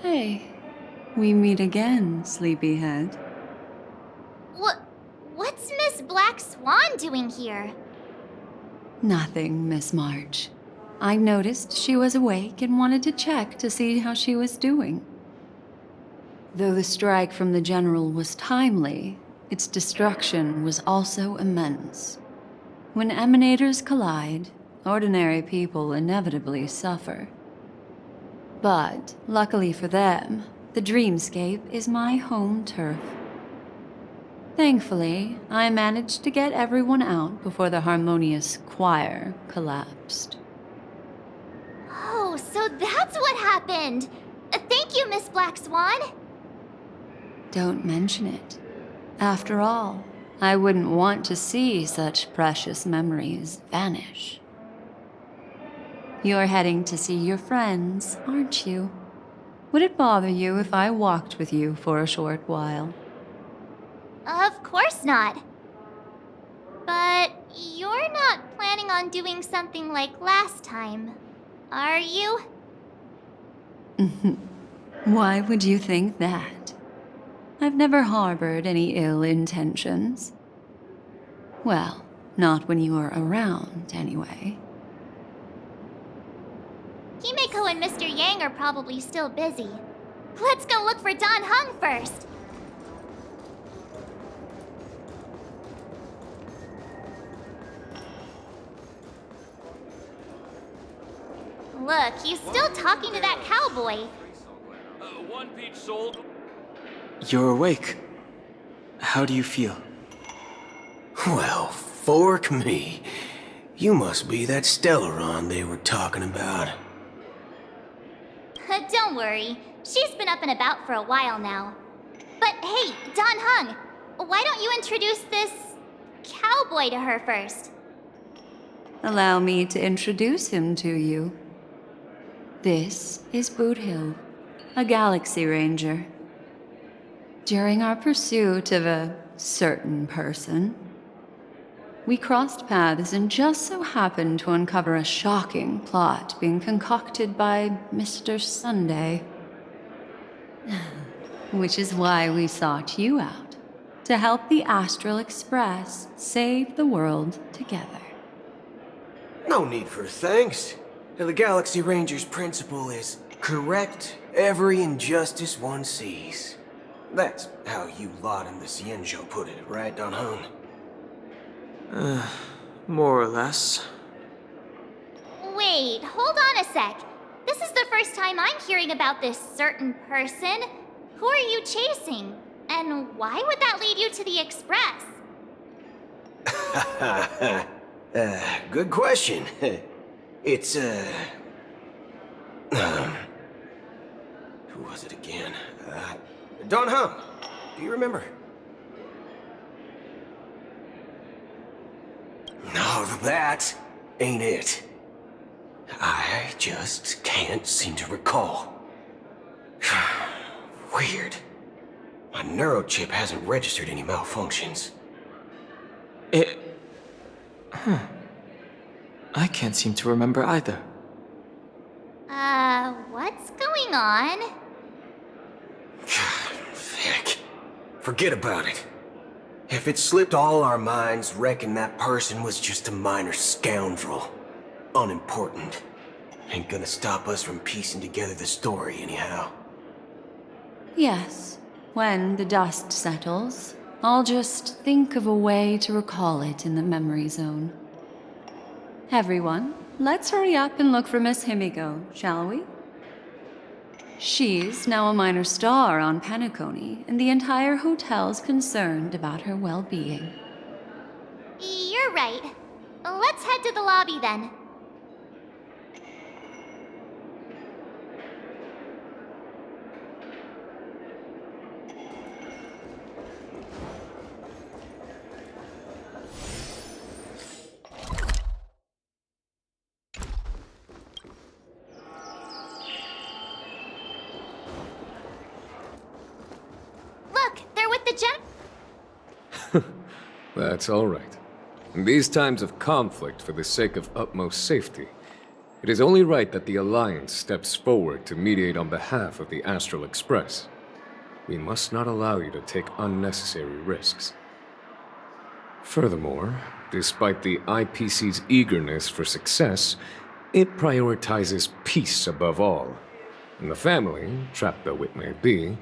Hey, we meet again, sleepyhead. What's Miss Black Swan doing here? Nothing, Miss March. I noticed she was awake and wanted to check to see how she was doing. Though the strike from the General was timely, its destruction was also immense. When emanators collide, ordinary people inevitably suffer. But, luckily for them, the dreamscape is my home turf. Thankfully, I managed to get everyone out before the harmonious choir collapsed. Oh, so that's what happened! Thank you, Miss Black Swan! Don't mention it. After all, I wouldn't want to see such precious memories vanish. You're heading to see your friends, aren't you? Would it bother you if I walked with you for a short while? Of course not. But you're not planning on doing something like last time, are you? Why would you think that? I've never harbored any ill intentions. Well, not when you are around, anyway. Himeko and Mr. Yang are probably still busy. Let's go look for Don Hung first! Look, he's still talking to that cowboy. One peach sold. You're awake. How do you feel? Well, fork me. You must be that Stellaron they were talking about. Don't worry, she's been up and about for a while now. But hey, Don Hung, why don't you introduce this cowboy to her first? Allow me to introduce him to you. This is Boot Hill, a Galaxy Ranger. During our pursuit of a certain person, we crossed paths and just so happened to uncover a shocking plot being concocted by Mr. Sunday. Which is why we sought you out, to help the Astral Express save the world together. No need for thanks. The Galaxy Ranger's principle is correct every injustice one sees. That's how you lot in the Cienjo put it, right, Don Hung? More or less. Wait, hold on a sec. This is the first time I'm hearing about this certain person. Who are you chasing? And why would that lead you to the Express? Good question. It's, who was it again? Don Hung. Do you remember? No, that ain't it. I just can't seem to recall. Weird. My neurochip hasn't registered any malfunctions. I can't seem to remember either. What's going on? Heck. Forget about it. If it slipped all our minds, reckon that person was just a minor scoundrel. Unimportant. Ain't gonna stop us from piecing together the story anyhow. Yes, when the dust settles, I'll just think of a way to recall it in the memory zone. Everyone, let's hurry up and look for Miss Himiko, shall we? She's now a minor star on Penacony, and the entire hotel's concerned about her well-being. You're right. Let's head to the lobby then. Look, they're with the That's all right. In these times of conflict, for the sake of utmost safety, It is only right that the Alliance steps forward to mediate on behalf of the Astral Express. We must not allow you to take unnecessary risks. Furthermore, despite the IPC's eagerness for success, it prioritizes peace above all. And the family, trapped though it may be,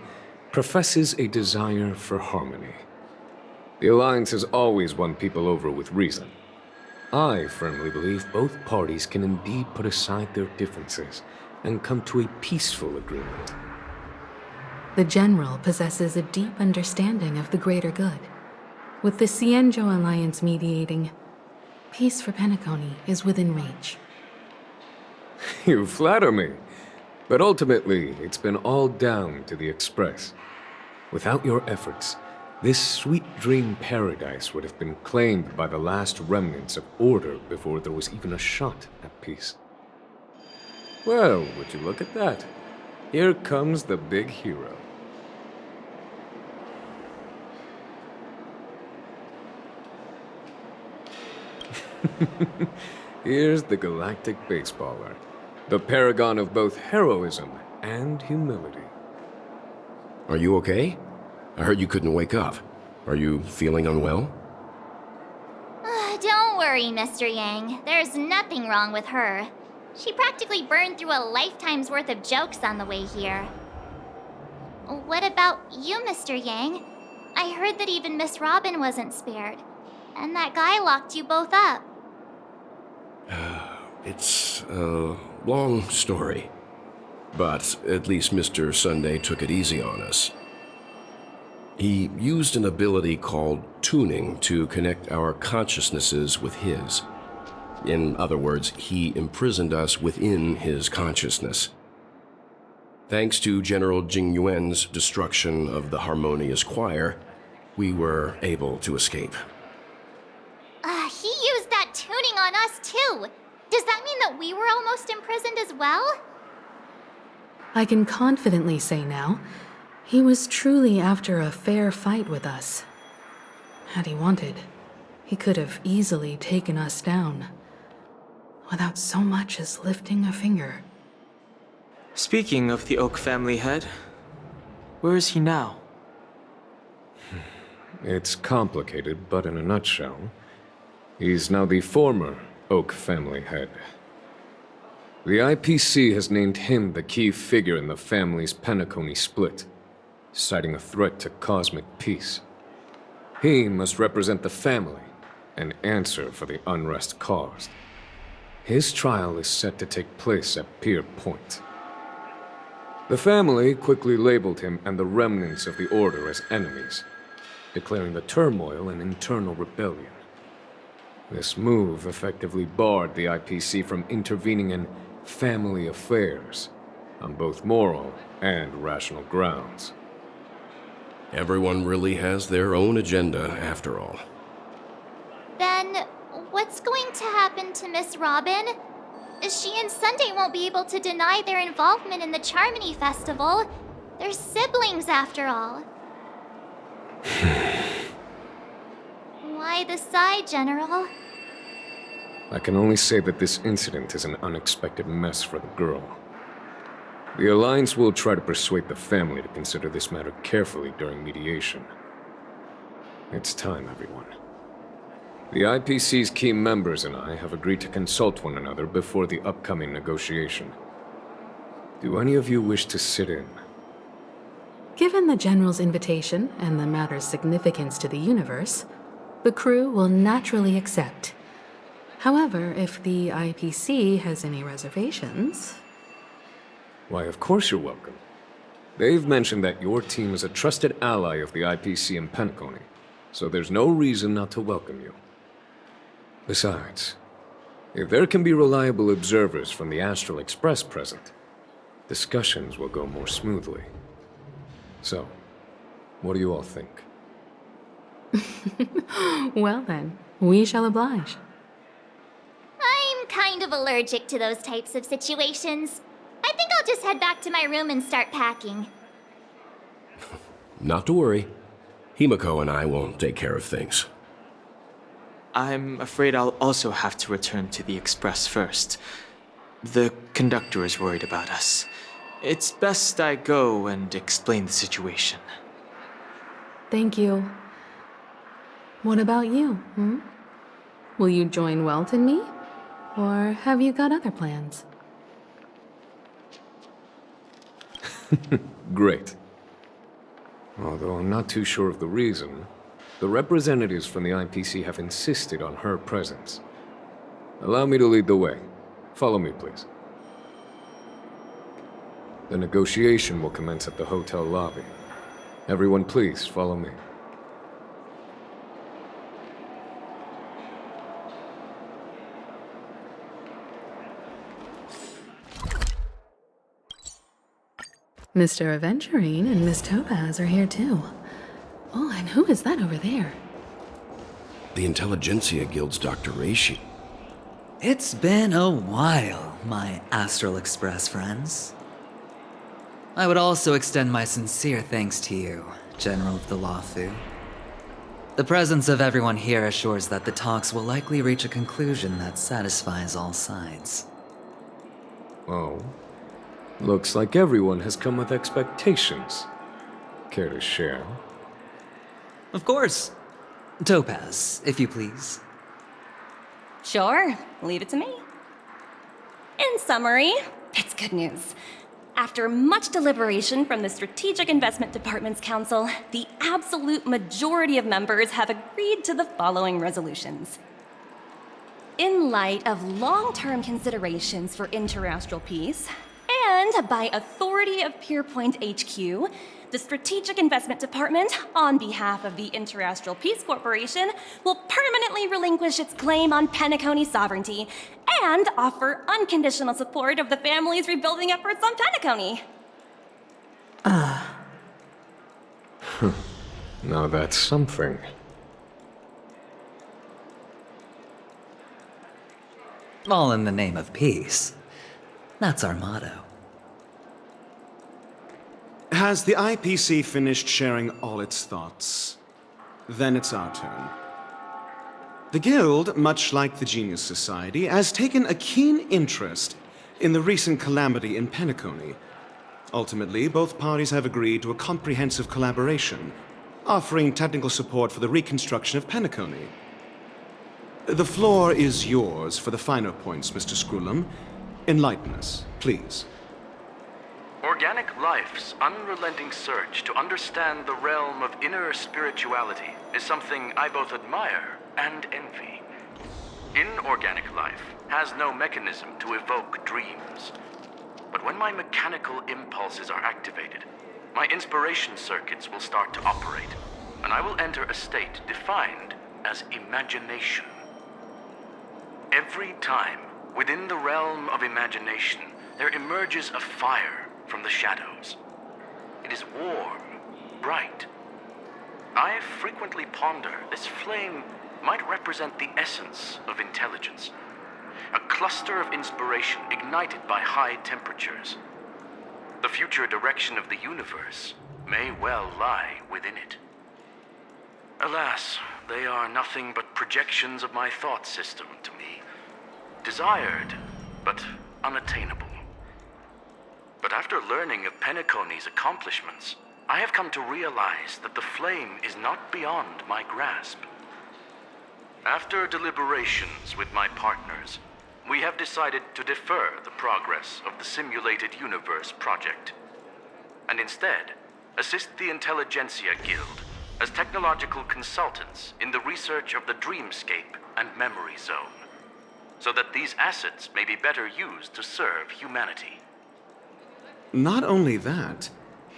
professes a desire for harmony. The Alliance has always won people over with reason. I firmly believe both parties can indeed put aside their differences and come to a peaceful agreement. The General possesses a deep understanding of the greater good. With the Cienjo Alliance mediating, peace for Penacony is within reach. You flatter me. But ultimately, it's been all down to the Express. Without your efforts, this sweet dream paradise would have been claimed by the last remnants of order before there was even a shot at peace. Well, would you look at that? Here comes the big hero. Here's the galactic baseballer, the paragon of both heroism and humility. Are you okay? I heard you couldn't wake up. Are you feeling unwell? Don't worry, Mr. Yang. There's nothing wrong with her. She practically burned through a lifetime's worth of jokes on the way here. What about you, Mr. Yang? I heard that even Miss Robin wasn't spared. And that guy locked you both up. It's a long story. But at least Mr. Sunday took it easy on us. He used an ability called tuning to connect our consciousnesses with his. In other words, he imprisoned us within his consciousness. Thanks to General Jing Yuan's destruction of the Harmonious Choir, we were able to escape. He used that tuning on us too. Does that mean that we were almost imprisoned as well? I can confidently say now, he was truly after a fair fight with us. Had he wanted, he could have easily taken us down, without so much as lifting a finger. Speaking of the Oak family head, where is he now? It's complicated, but in a nutshell, he's now the former Oak family head. The IPC has named him the key figure in the family's Penacony split, citing a threat to cosmic peace. He must represent the family and answer for the unrest caused. His trial is set to take place at Pier Point. The family quickly labeled him and the remnants of the Order as enemies, declaring the turmoil an internal rebellion. This move effectively barred the IPC from intervening in family affairs on both moral and rational grounds. Everyone really has their own agenda, after all. Then, what's going to happen to Miss Robin? She and Sunday won't be able to deny their involvement in the Charmony Festival. They're siblings, after all. Why the sigh, General? I can only say that this incident is an unexpected mess for the girl. The Alliance will try to persuade the family to consider this matter carefully during mediation. It's time, everyone. The IPC's key members and I have agreed to consult one another before the upcoming negotiation. Do any of you wish to sit in? Given the General's invitation and the matter's significance to the universe, the crew will naturally accept. However, if the IPC has any reservations... Why, of course you're welcome. They've mentioned that your team is a trusted ally of the IPC in Penacony, so there's no reason not to welcome you. Besides, if there can be reliable observers from the Astral Express present, discussions will go more smoothly. So, what do you all think? Well then, we shall oblige. I'm kind of allergic to those types of situations. I think I'll just head back to my room and start packing. Not to worry. Himiko and I will take care of things. I'm afraid I'll also have to return to the Express first. The conductor is worried about us. It's best I go and explain the situation. Thank you. What about you, Will you join Welt and me? Or have you got other plans? Great. Although I'm not too sure of the reason, the representatives from the IPC have insisted on her presence. Allow me to lead the way. Follow me, please. The negotiation will commence at the hotel lobby. Everyone, please follow me. Mr. Aventurine and Miss Topaz are here too. Oh, and who is that over there? The Intelligentsia Guild's Dr. Reishi. It's been a while, my Astral Express friends. I would also extend my sincere thanks to you, General of the Luofu. The presence of everyone here assures that the talks will likely reach a conclusion that satisfies all sides. Oh. Looks like everyone has come with expectations. Care to share? Of course. Topaz, if you please. Sure, leave it to me. In summary, it's good news. After much deliberation from the Strategic Investment Department's council, the absolute majority of members have agreed to the following resolutions. In light of long-term considerations for interastral peace, and by authority of Pierpoint HQ, the Strategic Investment Department, on behalf of the Interastral Peace Corporation, will permanently relinquish its claim on Penacony sovereignty and offer unconditional support of the family's rebuilding efforts on Penacony. Now that's something. All in the name of peace. That's our motto. Has the IPC finished sharing all its thoughts? Then it's our turn. The Guild, much like the Genius Society, has taken a keen interest in the recent calamity in Penacony. Ultimately, both parties have agreed to a comprehensive collaboration, offering technical support for the reconstruction of Penacony. The floor is yours for the finer points, Mr. Screwlum. Enlighten us, please. Organic life's unrelenting search to understand the realm of inner spirituality is something I both admire and envy. Inorganic life has no mechanism to evoke dreams. But when my mechanical impulses are activated, my inspiration circuits will start to operate, and I will enter a state defined as imagination. Every time, within the realm of imagination, there emerges a fire from the shadows. It is warm, bright. I frequently ponder this flame might represent the essence of intelligence, a cluster of inspiration ignited by high temperatures. The future direction of the universe may well lie within it. Alas, they are nothing but projections of my thought system to me, desired, but unattainable. But after learning of Penacony's accomplishments, I have come to realize that the flame is not beyond my grasp. After deliberations with my partners, we have decided to defer the progress of the Simulated Universe project, and instead assist the Intelligentsia Guild as technological consultants in the research of the Dreamscape and Memory Zone, so that these assets may be better used to serve humanity. Not only that,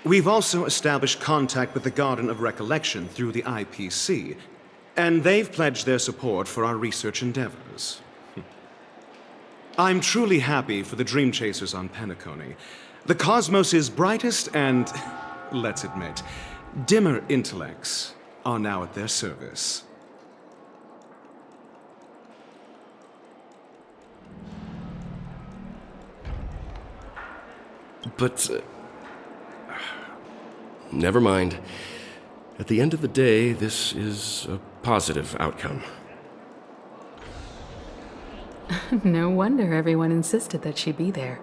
we've also established contact with the Garden of Recollection through the IPC, and they've pledged their support for our research endeavors. I'm truly happy for the Dream Chasers on Penacony. The cosmos' brightest and, let's admit, dimmer intellects are now at their service. But, never mind. At the end of the day, this is a positive outcome. No wonder everyone insisted that she be there.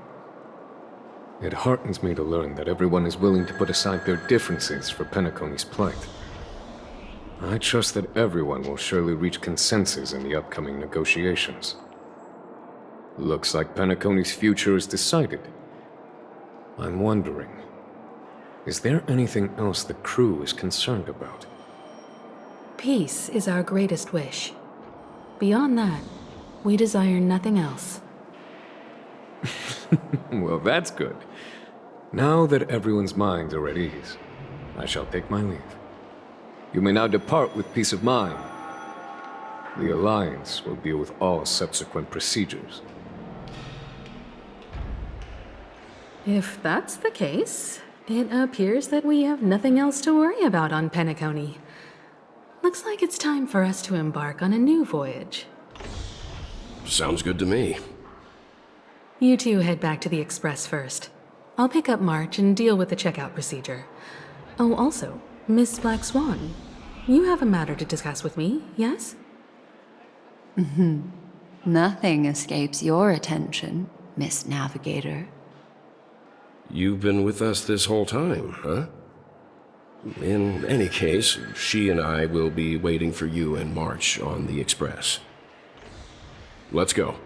It heartens me to learn that everyone is willing to put aside their differences for Penacony's plight. I trust that everyone will surely reach consensus in the upcoming negotiations. Looks like Penacony's future is decided. I'm wondering, is there anything else the crew is concerned about? Peace is our greatest wish. Beyond that, we desire nothing else. Well, that's good. Now that everyone's minds are at ease, I shall take my leave. You may now depart with peace of mind. The Alliance will deal with all subsequent procedures. If that's the case, it appears that we have nothing else to worry about on Penacony. Looks like it's time for us to embark on a new voyage. Sounds good to me. You two head back to the Express first. I'll pick up March and deal with the checkout procedure. Oh, also, Miss Black Swan, you have a matter to discuss with me, yes? Nothing escapes your attention, Miss Navigator. You've been with us this whole time, huh? In any case, she and I will be waiting for you and March on the Express. Let's go.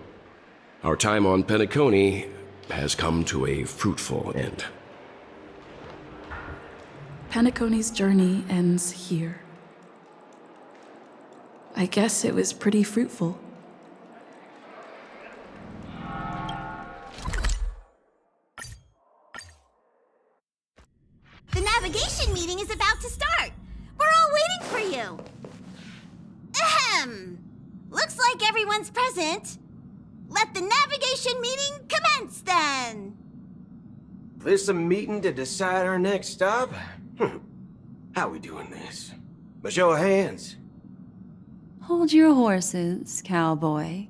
Our time on Penacony has come to a fruitful end. Penacony's journey ends here. I guess it was pretty fruitful. The navigation meeting is about to start. We're all waiting for you. Ahem. Looks like everyone's present. Let the navigation meeting commence then. This a meeting to decide our next stop? How we doing this? By show of hands. Hold your horses, cowboy.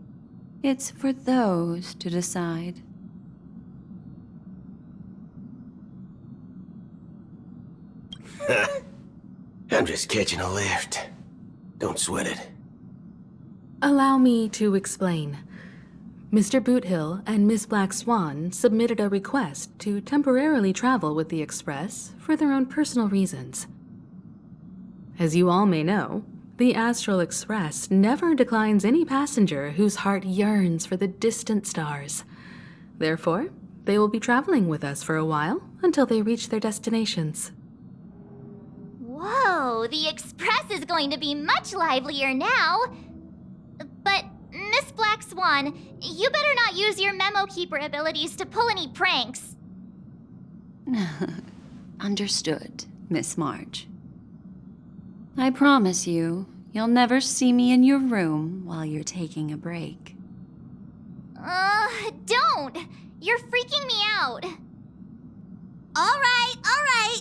It's for those to decide. I'm just catching a lift. Don't sweat it. Allow me to explain. Mr. Boothill and Miss Black Swan submitted a request to temporarily travel with the Express for their own personal reasons. As you all may know, the Astral Express never declines any passenger whose heart yearns for the distant stars. Therefore, they will be traveling with us for a while until they reach their destinations. Whoa, the Express is going to be much livelier now. But, Miss Black Swan, you better not use your memo keeper abilities to pull any pranks. Understood, Miss March. I promise you, you'll never see me in your room while you're taking a break. Don't! You're freaking me out. All right.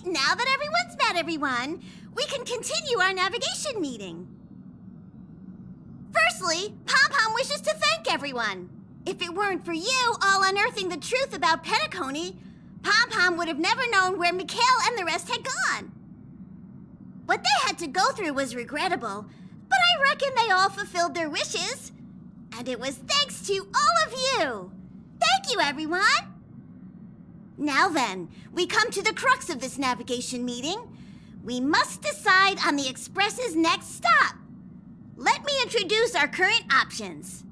Now that everyone's met everyone, we can continue our navigation meeting. Firstly, Pom-Pom wishes to thank everyone. If it weren't for you all unearthing the truth about Penacony, Pom-Pom would have never known where Mikhail and the rest had gone. What they had to go through was regrettable, but I reckon they all fulfilled their wishes. And it was thanks to all of you. Thank you, everyone. Now then, we come to the crux of this navigation meeting. We must decide on the Express's next stop. Let me introduce our current options.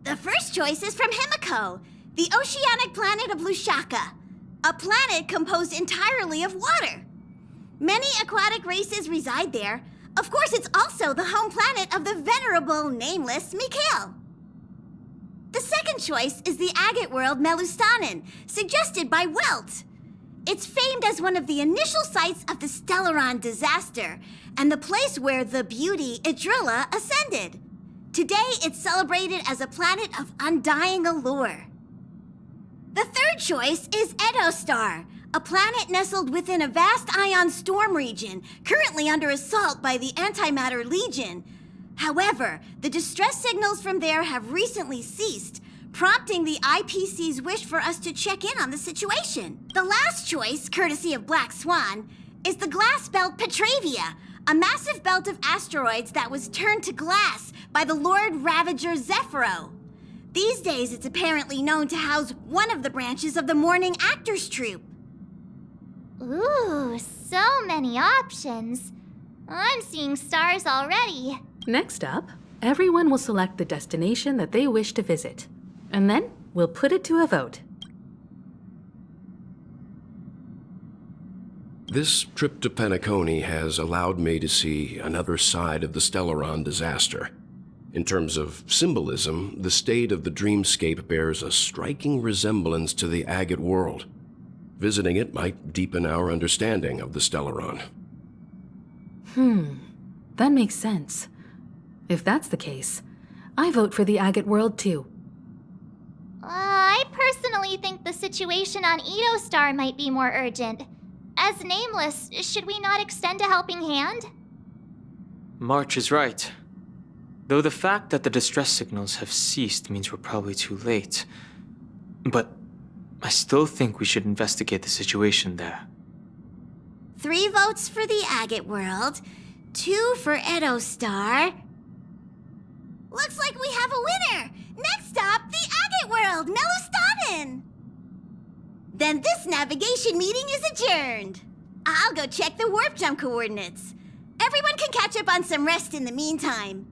The first choice is from Himiko, the oceanic planet of Lushaka, a planet composed entirely of water. Many aquatic races reside there. Of course, it's also the home planet of the venerable, nameless Mikhail. The second choice is the agate world Melustanen, suggested by Welt. It's famed as one of the initial sites of the Stellaron disaster, and the place where the beauty Idrilla ascended. Today, it's celebrated as a planet of undying allure. The third choice is Edostar, a planet nestled within a vast ion storm region, currently under assault by the Antimatter Legion. However, the distress signals from there have recently ceased, prompting the IPC's wish for us to check in on the situation. The last choice, courtesy of Black Swan, is the glass belt Petravia, a massive belt of asteroids that was turned to glass by the Lord Ravager Zephyro. These days, it's apparently known to house one of the branches of the Morning Actors Troupe. Ooh, so many options. I'm seeing stars already. Next up, everyone will select the destination that they wish to visit. And then we'll put it to a vote. This trip to Penacony has allowed me to see another side of the Stellaron disaster. In terms of symbolism, the state of the dreamscape bears a striking resemblance to the agate world. Visiting it might deepen our understanding of the Stellaron. That makes sense. If that's the case, I vote for the agate world too. I personally think the situation on Edo Star might be more urgent. As Nameless, should we not extend a helping hand? March is right. Though the fact that the distress signals have ceased means we're probably too late. But I still think we should investigate the situation there. 3 votes for the agate world, 2 for Edo Star. Looks like we have a winner! Next stop, the agate world, Melostaden! Then this navigation meeting is adjourned. I'll go check the warp jump coordinates. Everyone can catch up on some rest in the meantime.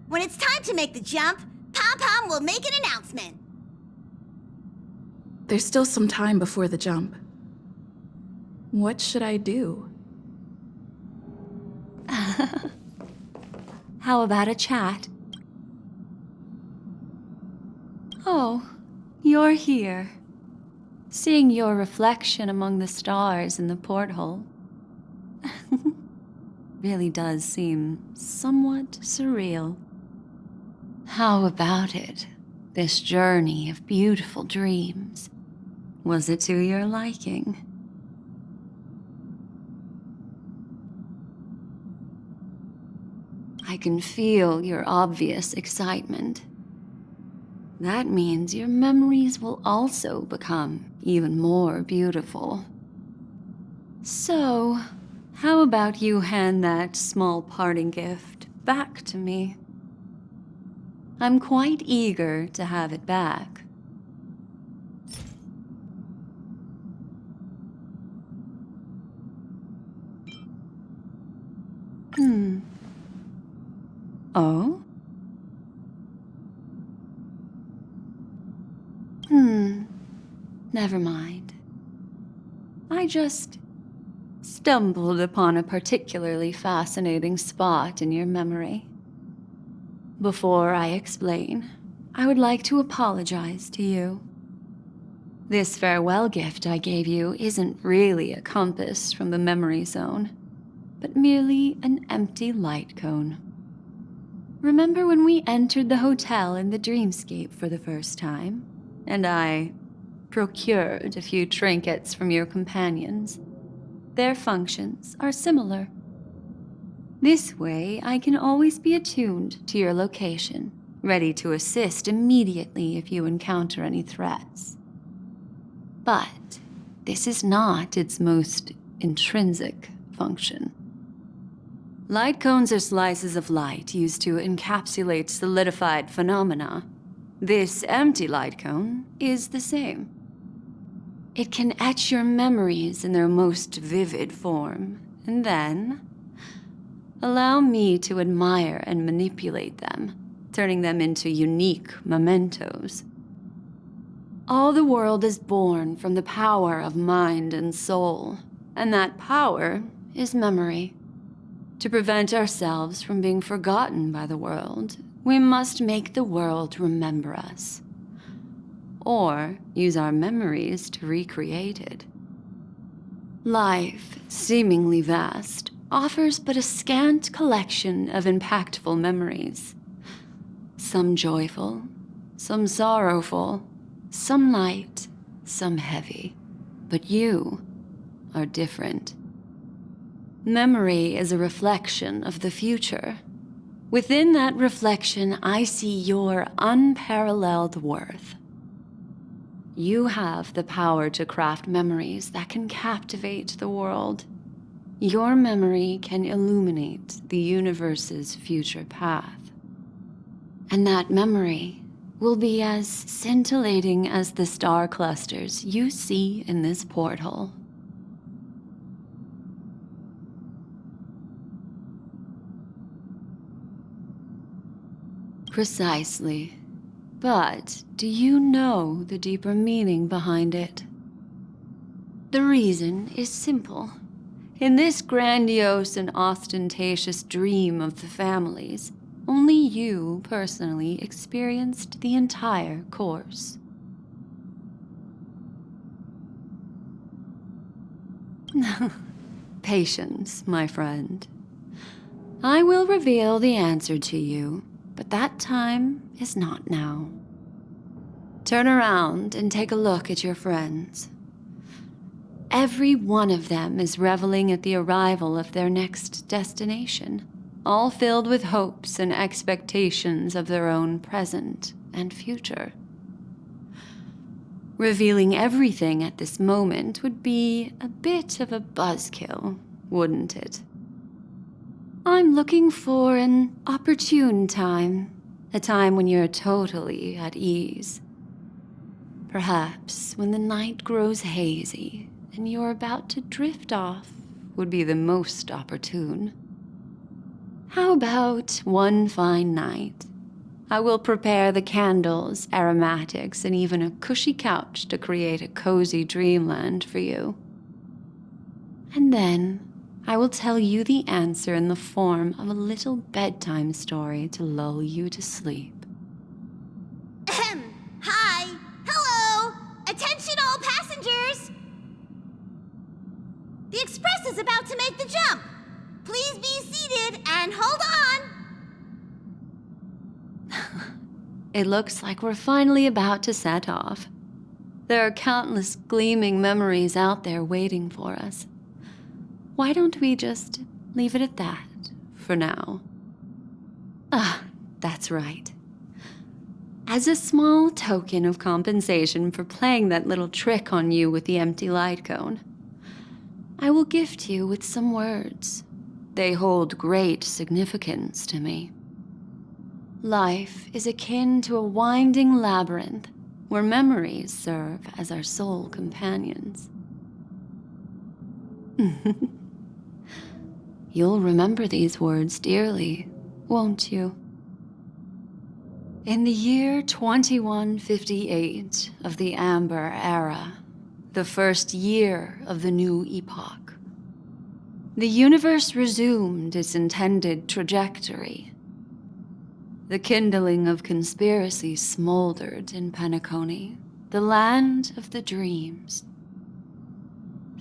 When it's time to make the jump, Pom-Pom will make an announcement. There's still some time before the jump. What should I do? How about a chat? Oh, you're here. Seeing your reflection among the stars in the porthole really does seem somewhat surreal. How about it? This journey of beautiful dreams. Was it to your liking? I can feel your obvious excitement. That means your memories will also become even more beautiful. So, how about you hand that small parting gift back to me? I'm quite eager to have it back. Oh? Never mind. I just stumbled upon a particularly fascinating spot in your memory. Before I explain, I would like to apologize to you. This farewell gift I gave you isn't really a compass from the memory zone, but merely an empty light cone. Remember when we entered the hotel in the dreamscape for the first time, and I procured a few trinkets from your companions? Their functions are similar. This way, I can always be attuned to your location, ready to assist immediately if you encounter any threats. But this is not its most intrinsic function. Light cones are slices of light used to encapsulate solidified phenomena. This empty light cone is the same. It can etch your memories in their most vivid form, and then allow me to admire and manipulate them, turning them into unique mementos. All the world is born from the power of mind and soul, and that power is memory. To prevent ourselves from being forgotten by the world, we must make the world remember us, or use our memories to recreate it. Life, seemingly vast, offers but a scant collection of impactful memories. Some joyful, some sorrowful, some light, some heavy. But you are different. Memory is a reflection of the future. Within that reflection, I see your unparalleled worth. You have the power to craft memories that can captivate the world. Your memory can illuminate the universe's future path. And that memory will be as scintillating as the star clusters you see in this porthole. Precisely. But do you know the deeper meaning behind it? The reason is simple. In this grandiose and ostentatious dream of the families, only you personally experienced the entire course. Patience, my friend. I will reveal the answer to you, but that time is not now. Turn around and take a look at your friends. Every one of them is reveling at the arrival of their next destination, all filled with hopes and expectations of their own present and future. Revealing everything at this moment would be a bit of a buzzkill, wouldn't it? I'm looking for an opportune time, a time when you're totally at ease. Perhaps when the night grows hazy and you're about to drift off would be the most opportune. How about one fine night? I will prepare the candles, aromatics, and even a cushy couch to create a cozy dreamland for you. And then I will tell you the answer in the form of a little bedtime story to lull you to sleep. Ahem. Hi. Hello. Attention all passengers. The express is about to make the jump. Please be seated and hold on. It looks like we're finally about to set off. There are countless gleaming memories out there waiting for us. Why don't we just leave it at that for now? That's right. As a small token of compensation for playing that little trick on you with the empty light cone, I will gift you with some words. They hold great significance to me. Life is akin to a winding labyrinth where memories serve as our sole companions. You'll remember these words dearly, won't you? In the year 2158 of the Amber Era, the first year of the new epoch, the universe resumed its intended trajectory. The kindling of conspiracy smoldered in Penacony, the land of the dreams.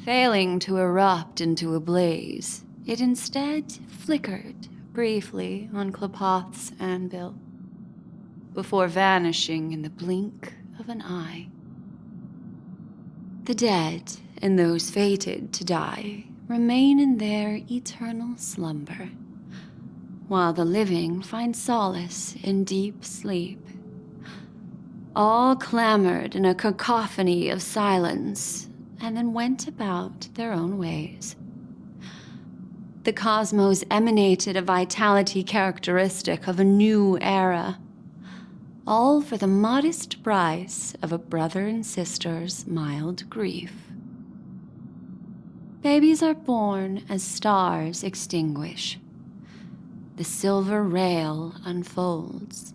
Failing to erupt into a blaze, it instead flickered briefly on Klapoth's anvil, before vanishing in the blink of an eye. The dead and those fated to die remain in their eternal slumber, while the living find solace in deep sleep. All clamored in a cacophony of silence, and then went about their own ways. The cosmos emanated a vitality characteristic of a new era, all for the modest price of a brother and sister's mild grief. Babies are born as stars extinguish. The silver rail unfolds.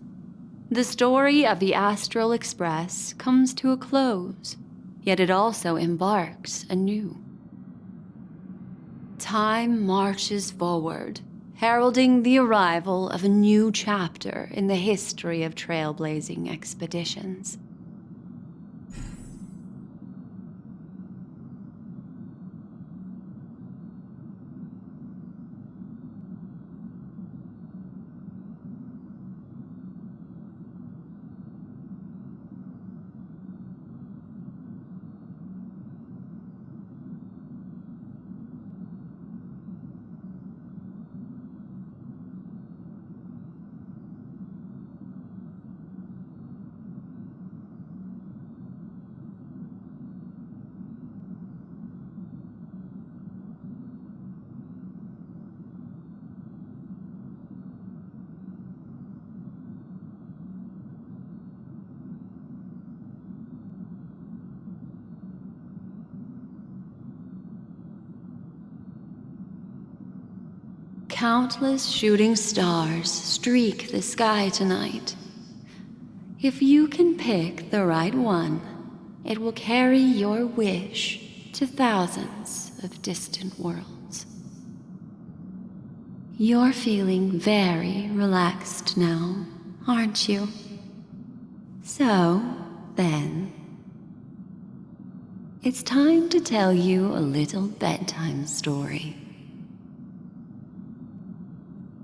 The story of the Astral Express comes to a close, yet it also embarks anew. Time marches forward, heralding the arrival of a new chapter in the history of trailblazing expeditions. Countless shooting stars streak the sky tonight. If you can pick the right one, it will carry your wish to thousands of distant worlds. You're feeling very relaxed now, aren't you? So, then, it's time to tell you a little bedtime story.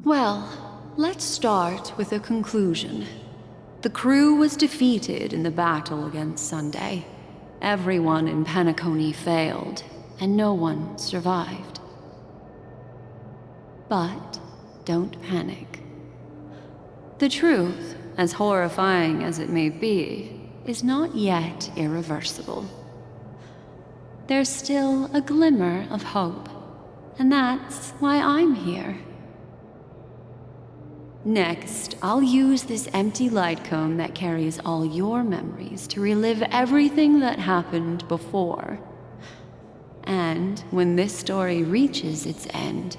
Well, let's start with a conclusion. The crew was defeated in the battle against Sunday. Everyone in Penacony failed, and no one survived. But don't panic. The truth, as horrifying as it may be, is not yet irreversible. There's still a glimmer of hope, and that's why I'm here. Next, I'll use this empty light cone that carries all your memories to relive everything that happened before. And when this story reaches its end,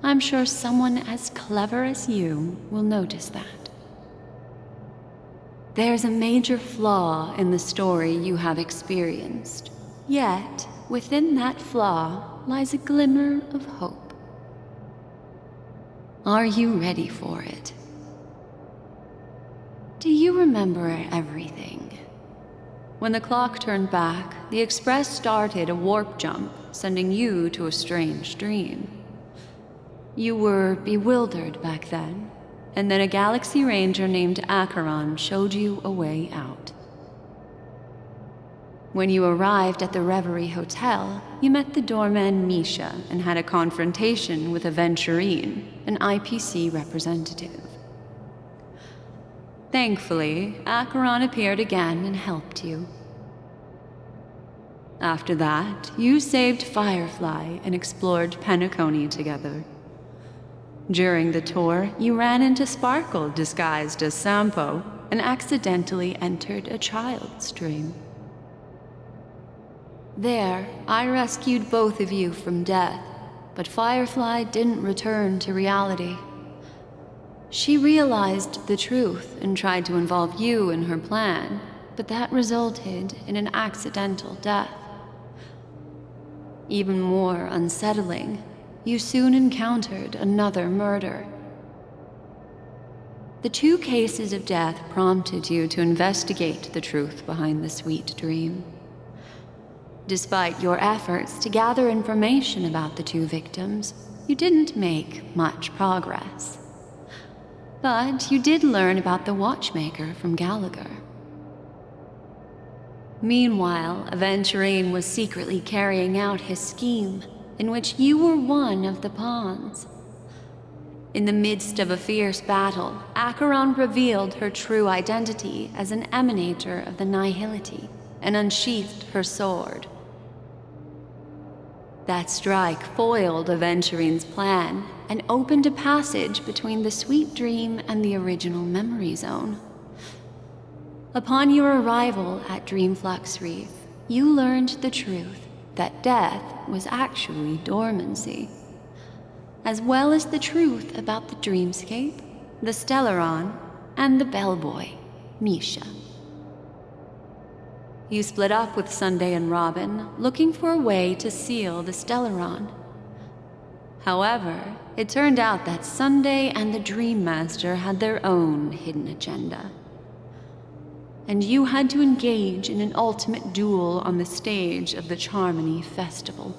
I'm sure someone as clever as you will notice that. There's a major flaw in the story you have experienced, yet within that flaw lies a glimmer of hope. Are you ready for it? Do you remember everything? When the clock turned back, the Express started a warp jump, sending you to a strange dream. You were bewildered back then, and then a Galaxy Ranger named Acheron showed you a way out. When you arrived at the Reverie Hotel, you met the doorman Misha and had a confrontation with Aventurine, an IPC representative. Thankfully, Acheron appeared again and helped you. After that, you saved Firefly and explored Penacony together. During the tour, you ran into Sparkle disguised as Sampo and accidentally entered a child's dream. There, I rescued both of you from death, but Firefly didn't return to reality. She realized the truth and tried to involve you in her plan, but that resulted in an accidental death. Even more unsettling, you soon encountered another murder. The two cases of death prompted you to investigate the truth behind the sweet dream. Despite your efforts to gather information about the two victims, you didn't make much progress. But you did learn about the watchmaker from Gallagher. Meanwhile, Aventurine was secretly carrying out his scheme, in which you were one of the pawns. In the midst of a fierce battle, Acheron revealed her true identity as an emanator of the Nihility and unsheathed her sword. That strike foiled Aventurine's plan and opened a passage between the sweet dream and the original memory zone. Upon your arrival at Dreamflux Reef, you learned the truth that death was actually dormancy, as well as the truth about the dreamscape, the Stellaron, and the bellboy, Misha. You split up with Sunday and Robin, looking for a way to seal the Stellaron. However, it turned out that Sunday and the Dream Master had their own hidden agenda. And you had to engage in an ultimate duel on the stage of the Charmony Festival.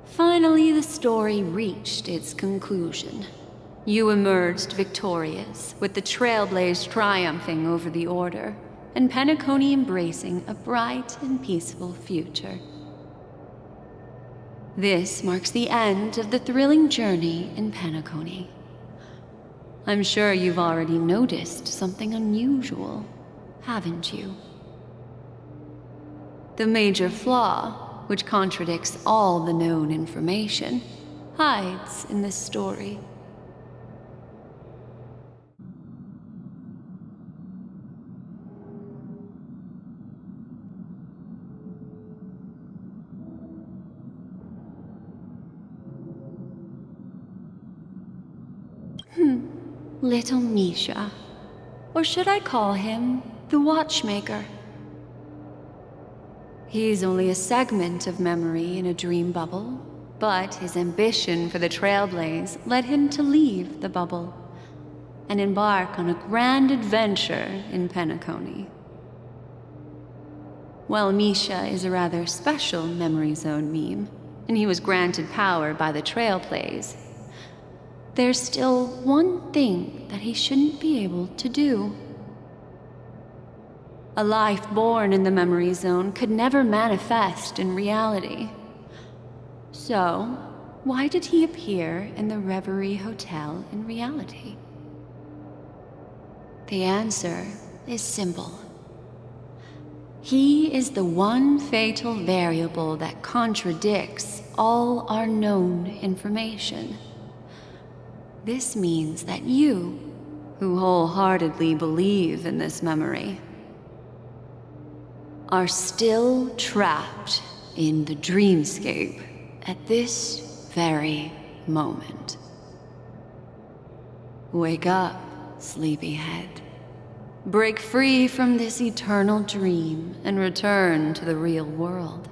Finally, the story reached its conclusion. You emerged victorious, with the Trailblaze triumphing over the Order, and Penacony embracing a bright and peaceful future. This marks the end of the thrilling journey in Penacony. I'm sure you've already noticed something unusual, haven't you? The major flaw, which contradicts all the known information, hides in this story. Little Misha. Or should I call him the Watchmaker? He's only a segment of memory in a dream bubble, but his ambition for the Trailblaze led him to leave the bubble and embark on a grand adventure in Penacony. While Misha is a rather special memory zone meme, and he was granted power by the Trailblaze, there's still one thing that he shouldn't be able to do. A life born in the memory zone could never manifest in reality. So, why did he appear in the Reverie Hotel in reality? The answer is simple. He is the one fatal variable that contradicts all our known information. This means that you, who wholeheartedly believe in this memory, are still trapped in the dreamscape at this very moment. Wake up, sleepyhead. Break free from this eternal dream and return to the real world.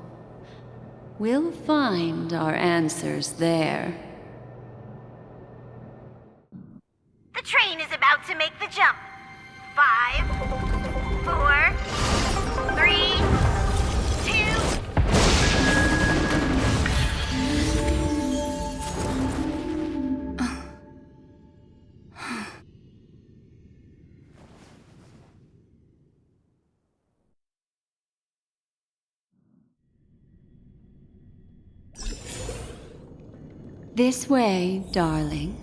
We'll find our answers there. The train is about to make the jump. 5, 4, 3, 2. This way, darling.